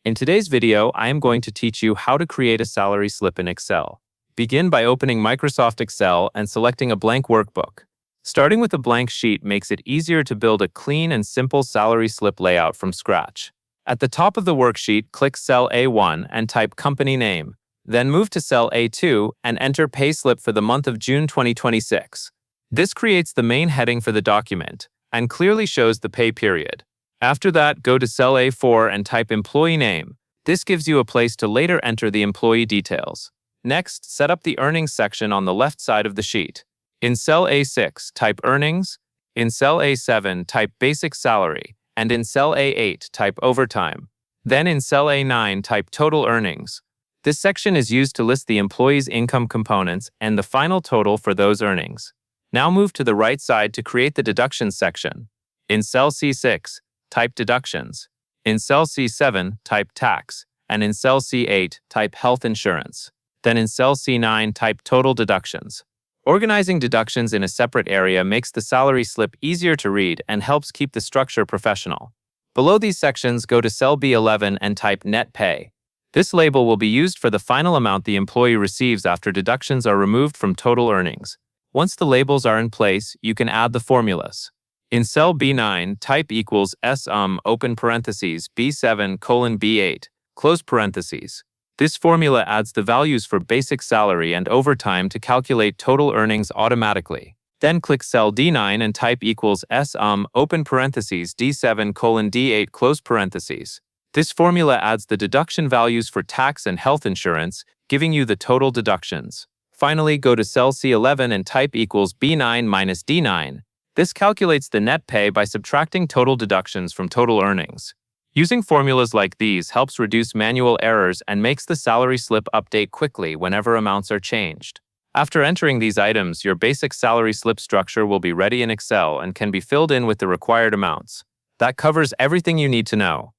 In today's video, I am going to teach you how to create a salary slip in Excel. Begin by opening Microsoft Excel and selecting a blank workbook. Starting with a blank sheet makes it easier to build a clean and simple salary slip layout from scratch. At the top of the worksheet, click cell A1 and type company name. Then move to cell A2 and enter payslip for the month of June 2026. This creates the main heading for the document and clearly shows the pay period. After that, go to cell A4 and type employee name. This gives you a place to later enter the employee details. Next, set up the earnings section on the left side of the sheet. In cell A6, type earnings. In cell A7, type basic salary. And in cell A8, type overtime. Then in cell A9, type total earnings. This section is used to list the employee's income components and the final total for those earnings. Now move to the right side to create the deductions section. In cell C6, type deductions. In cell C7, type tax. And in cell C8, type health insurance. Then in cell C9, type total deductions. Organizing deductions in a separate area makes the salary slip easier to read and helps keep the structure professional. Below these sections, go to cell B11 and type net pay. This label will be used for the final amount the employee receives after deductions are removed from total earnings. Once the labels are in place, you can add the formulas. In cell B9, type equals sum open parentheses B7 colon B8 close parentheses. This formula adds the values for basic salary and overtime to calculate total earnings automatically. Then click cell D9 and type equals sum open parentheses D7 colon D8 close parentheses. This formula adds the deduction values for tax and health insurance, giving you the total deductions. Finally, go to cell C11 and type equals B9 minus D9. This calculates the net pay by subtracting total deductions from total earnings. Using formulas like these helps reduce manual errors and makes the salary slip update quickly whenever amounts are changed. After entering these items, your basic salary slip structure will be ready in Excel and can be filled in with the required amounts. That covers everything you need to know.